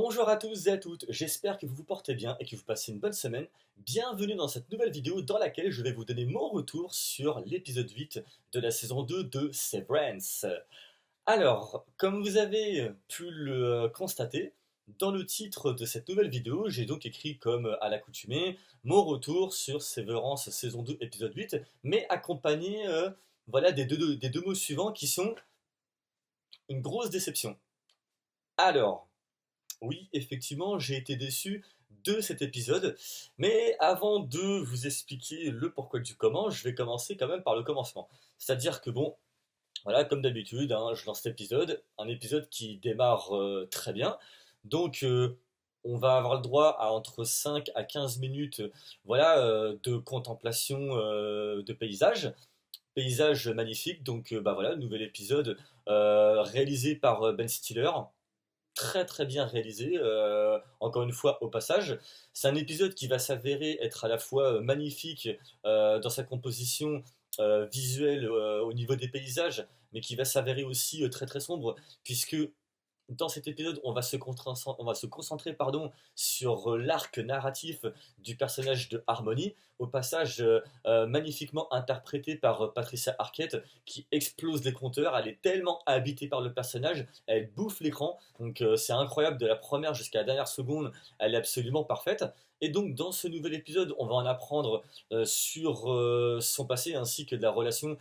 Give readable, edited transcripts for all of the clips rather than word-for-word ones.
Bonjour à tous et à toutes, j'espère que vous vous portez bien et que vous passez une bonne semaine. Bienvenue dans cette nouvelle vidéo dans laquelle je vais vous donner mon retour sur l'épisode 8 de la saison 2 de Severance. Alors, comme vous avez pu le constater, dans le titre de cette nouvelle vidéo, j'ai donc écrit comme à l'accoutumée mon retour sur Severance saison 2 épisode 8, mais accompagné voilà, des deux mots suivants qui sont une grosse déception. Alors, oui, effectivement, j'ai été déçu de cet épisode, mais avant de vous expliquer le pourquoi du comment, je vais commencer quand même par le commencement. C'est-à-dire que bon, voilà, comme d'habitude, hein, je lance cet épisode, un épisode qui démarre très bien, donc on va avoir le droit à entre 5 à 15 minutes voilà, de contemplation de paysages magnifiques, donc bah voilà, nouvel épisode réalisé par Ben Stiller, très très bien réalisé, encore une fois au passage. C'est un épisode qui va s'avérer être à la fois magnifique dans sa composition visuelle au niveau des paysages, mais qui va s'avérer aussi très très sombre, puisque dans cet épisode, on va se concentrer pardon, sur l'arc narratif du personnage de Harmony, au passage magnifiquement interprété par Patricia Arquette, qui explose les compteurs. Elle est tellement habitée par le personnage, elle bouffe l'écran. Donc c'est incroyable, de la première jusqu'à la dernière seconde, elle est absolument parfaite. Et donc dans ce nouvel épisode, on va en apprendre sur son passé ainsi que de la relation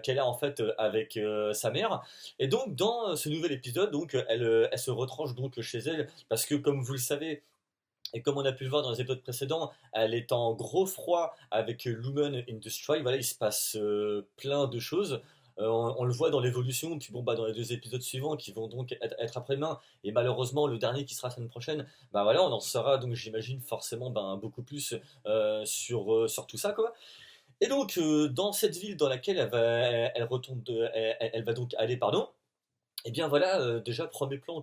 qu'elle a en fait avec sa mère. Et donc dans ce nouvel épisode, donc elle se retranche donc chez elle parce que comme vous le savez et comme on a pu le voir dans les épisodes précédents, elle est en gros froid avec Lumen Industry. Voilà, il se passe plein de choses. On le voit dans l'évolution, puis bon, bah, dans les deux épisodes suivants qui vont donc être après-demain, et malheureusement le dernier qui sera la semaine prochaine, bah voilà, on en saura donc j'imagine forcément ben, beaucoup plus sur tout ça quoi. Et donc dans cette ville dans laquelle elle retourne elle va donc aller, pardon, et bien voilà, déjà premier plan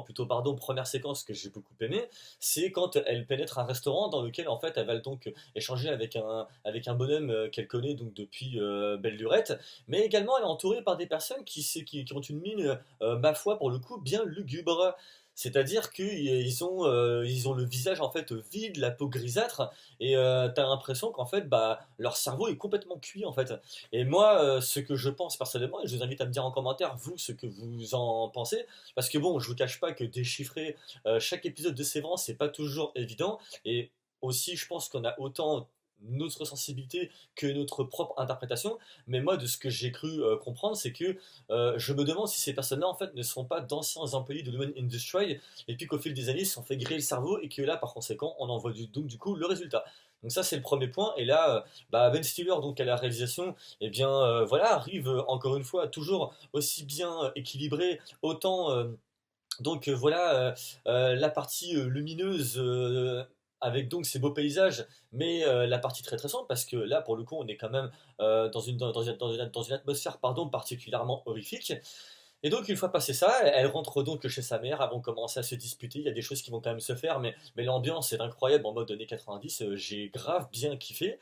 plutôt pardon, première séquence que j'ai beaucoup aimé, c'est quand elle pénètre un restaurant dans lequel en fait elle va donc échanger avec un bonhomme qu'elle connaît donc depuis belle lurette, mais également elle est entourée par des personnes qui ont une mine, ma foi pour le coup bien lugubre. C'est-à-dire qu'ils ont le visage en fait vide, la peau grisâtre, et t'as l'impression qu'en fait bah, leur cerveau est complètement cuit en fait. Et moi, ce que je pense personnellement, et je vous invite à me dire en commentaire, vous, ce que vous en pensez, parce que bon, je vous cache pas que déchiffrer chaque épisode de Sévrance, c'est pas toujours évident, et aussi, je pense qu'on a autant notre sensibilité que notre propre interprétation, mais moi, de ce que j'ai cru comprendre, c'est que je me demande si ces personnes-là, en fait, ne sont pas d'anciens employés de Lumen Industries, et puis qu'au fil des années, ils se sont fait griller le cerveau, et que là, par conséquent, on en voit donc du coup le résultat. Donc ça, c'est le premier point, et là, bah, Ben Stiller, donc à la réalisation, eh bien voilà, arrive encore une fois toujours aussi bien équilibré, autant donc voilà la partie lumineuse avec donc ces beaux paysages, mais la partie très très sombre, parce que là pour le coup on est quand même dans une atmosphère pardon, particulièrement horrifique. Et donc, une fois passé ça, elle rentre donc chez sa mère, elles vont commencer à se disputer, il y a des choses qui vont quand même se faire, mais l'ambiance est incroyable en mode années 90, j'ai grave bien kiffé.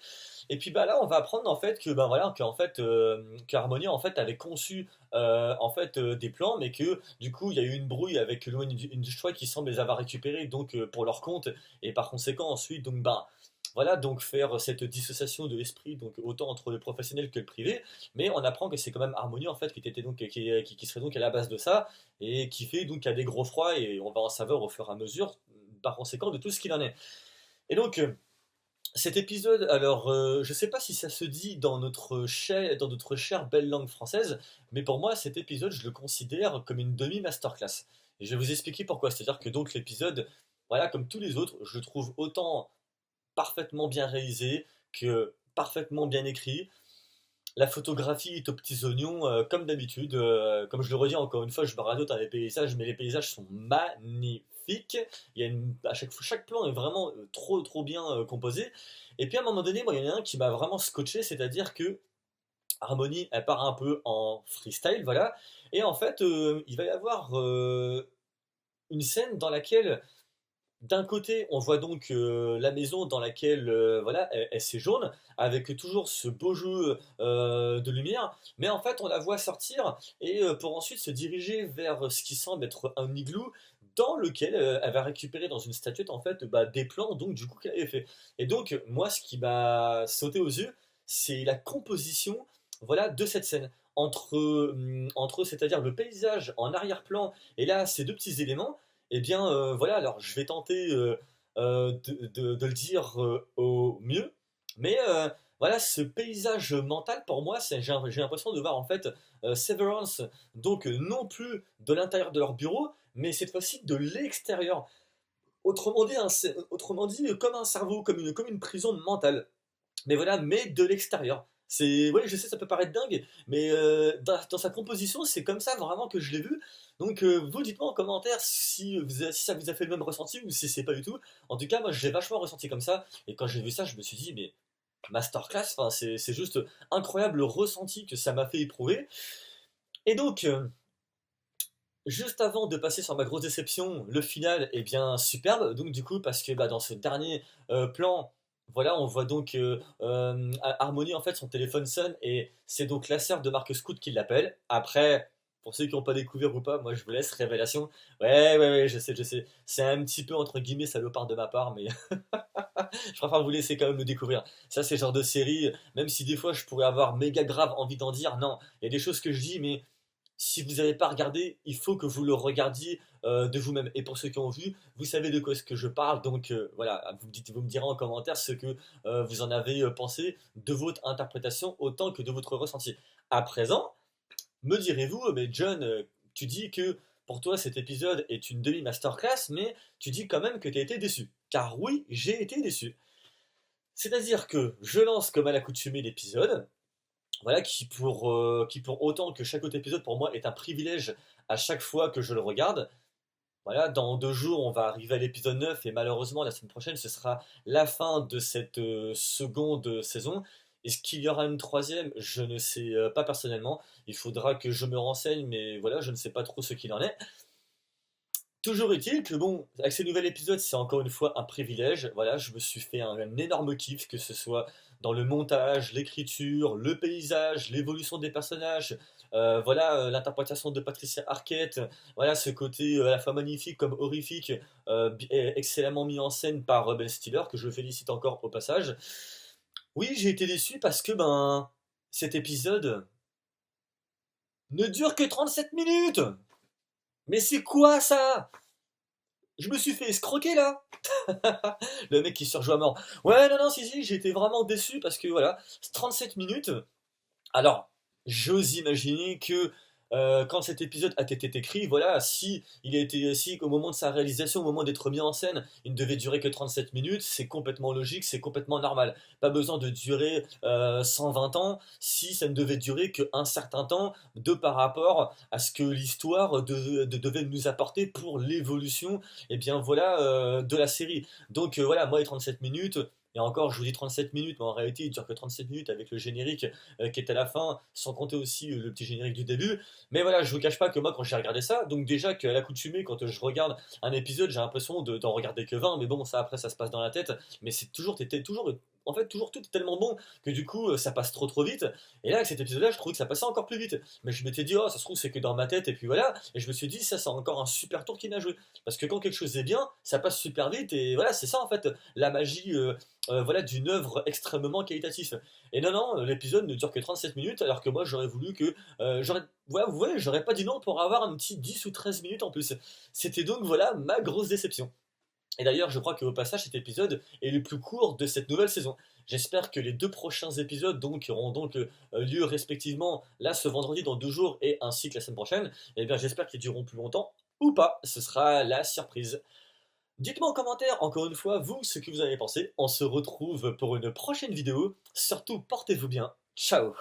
Et puis bah là, on va apprendre en fait que ben voilà, qu'en fait que Harmonia en fait avait conçu en fait des plans, mais que du coup il y a eu une brouille avec Lumen Industries qui semble les avoir récupérés donc pour leur compte, et par conséquent ensuite donc bah voilà, donc faire cette dissociation de l'esprit, donc autant entre le professionnel que le privé, mais on apprend que c'est quand même Harmonie en fait qui serait donc à la base de ça, et qui fait donc qu'il y a des gros froids, et on va en savoir au fur et à mesure, par conséquent, de tout ce qu'il en est. Et donc, cet épisode, alors je sais pas si ça se dit dans notre chère belle langue française, mais pour moi cet épisode je le considère comme une demi-masterclass. Et je vais vous expliquer pourquoi. C'est-à-dire que donc l'épisode, voilà, comme tous les autres, je le trouve autant parfaitement bien réalisé que parfaitement bien écrit. La photographie est aux petits oignons, comme d'habitude. Comme je le redis encore une fois, je me radote à les paysages, mais les paysages sont magnifiques. Chaque plan est vraiment trop trop bien composé. Et puis à un moment donné, moi, il y en a un qui m'a vraiment scotché, c'est-à-dire que Harmony, elle part un peu en freestyle, voilà. Et en fait, il va y avoir une scène dans laquelle d'un côté, on voit donc la maison dans laquelle voilà, elle séjourne, avec toujours ce beau jeu de lumière, mais en fait, on la voit sortir et pour ensuite se diriger vers ce qui semble être un igloo dans lequel elle va récupérer dans une statuette en fait des plans donc du coup qu'elle avait fait. Et donc moi ce qui m'a sauté aux yeux, c'est la composition voilà de cette scène entre c'est-à-dire le paysage en arrière-plan et là ces deux petits éléments. Et bien voilà, alors je vais tenter de le dire au mieux, mais voilà, ce paysage mental pour moi, j'ai l'impression de voir en fait Severance, donc non plus de l'intérieur de leur bureau, mais cette fois-ci de l'extérieur. Autrement dit, comme un cerveau, comme une prison mentale. Mais voilà, mais de l'extérieur. Ouais, je sais, ça peut paraître dingue, mais dans sa composition, c'est comme ça vraiment que je l'ai vu. Donc, vous dites-moi en commentaire si ça vous a fait le même ressenti ou si c'est pas du tout. En tout cas, moi, j'ai vachement ressenti comme ça. Et quand j'ai vu ça, je me suis dit, mais masterclass, enfin, c'est juste incroyable le ressenti que ça m'a fait éprouver. Et donc, juste avant de passer sur ma grosse déception, le final est bien superbe. Donc du coup, parce que dans ce dernier plan, voilà, on voit donc Harmony en fait son téléphone sonne et c'est donc la sœur de Mark Scout qui l'appelle. Après, pour ceux qui n'ont pas découvert ou pas, moi je vous laisse révélation. Ouais, ouais, ouais, je sais, je sais. C'est un petit peu entre guillemets salopard de ma part, mais je préfère vous laisser quand même le découvrir. Ça, c'est le genre de série, même si des fois je pourrais avoir méga grave envie d'en dire, non, il y a des choses que je dis, mais si vous n'avez pas regardé, il faut que vous le regardiez de vous-même. Et pour ceux qui ont vu, vous savez de quoi est-ce que je parle. Donc voilà, vous me direz en commentaire ce que vous en avez pensé de votre interprétation autant que de votre ressenti. À présent, me direz-vous, mais John, tu dis que pour toi cet épisode est une demi-masterclass, mais tu dis quand même que tu as été déçu. Car oui, j'ai été déçu. C'est-à-dire que je lance comme à l'accoutumée l'épisode, voilà, qui pour autant que chaque autre épisode pour moi est un privilège à chaque fois que je le regarde. Voilà, dans 2 jours, on va arriver à l'épisode 9 et malheureusement la semaine prochaine, ce sera la fin de cette seconde saison. Est-ce qu'il y aura une troisième? Je ne sais pas personnellement. Il faudra que je me renseigne, mais voilà, je ne sais pas trop ce qu'il en est. Toujours est-il que bon, avec ces nouvel épisodes, c'est encore une fois un privilège. Voilà, je me suis fait un énorme kiff, que ce soit dans le montage, l'écriture, le paysage, l'évolution des personnages, voilà, l'interprétation de Patricia Arquette, voilà, ce côté à la fois magnifique comme horrifique, excellemment mis en scène par Ben Stiller, que je félicite encore au passage. Oui, j'ai été déçu parce que cet épisode ne dure que 37 minutes. Mais c'est quoi ça? Je me suis fait escroquer là. Le mec qui surjoue à mort. Ouais, non, non, si, j'ai été vraiment déçu parce que voilà, 37 minutes. Alors, j'ose imaginer que quand cet épisode a été écrit, voilà, si au moment de sa réalisation, au moment d'être mis en scène, il ne devait durer que 37 minutes, c'est complètement logique, c'est complètement normal. Pas besoin de durer 120 ans si ça ne devait durer qu'un certain temps de par rapport à ce que l'histoire devait nous apporter pour l'évolution et bien voilà de la série. Donc voilà, moi les 37 minutes, et encore, je vous dis 37 minutes, mais en réalité, il dure que 37 minutes avec le générique qui est à la fin, sans compter aussi le petit générique du début. Mais voilà, je vous cache pas que moi, quand j'ai regardé ça, donc déjà qu'à l'accoutumée, quand je regarde un épisode, j'ai l'impression d'en regarder que 20, mais bon, ça après, ça se passe dans la tête. Mais t'étais toujours, en fait, toujours tout est tellement bon que du coup, ça passe trop vite. Et là, avec cet épisode-là, je trouvais que ça passait encore plus vite. Mais je m'étais dit, oh, ça se trouve, c'est que dans ma tête, et puis voilà. Et je me suis dit, ça, c'est encore un super tour qu'il a joué. Parce que quand quelque chose est bien, ça passe super vite, et voilà, c'est ça en fait, la magie. Voilà, d'une œuvre extrêmement qualitative. Et non, non, l'épisode ne dure que 37 minutes, alors que moi j'aurais voulu que. Voilà, vous voyez, j'aurais pas dit non pour avoir un petit 10 ou 13 minutes en plus. C'était donc, voilà, ma grosse déception. Et d'ailleurs, je crois qu'au passage, cet épisode est le plus court de cette nouvelle saison. J'espère que les 2 prochains épisodes auront donc lieu respectivement là ce vendredi dans 2 jours et ainsi que la semaine prochaine. Et bien j'espère qu'ils dureront plus longtemps ou pas. Ce sera la surprise. Dites-moi en commentaire, encore une fois, vous, ce que vous en avez pensé. On se retrouve pour une prochaine vidéo. Surtout, portez-vous bien. Ciao!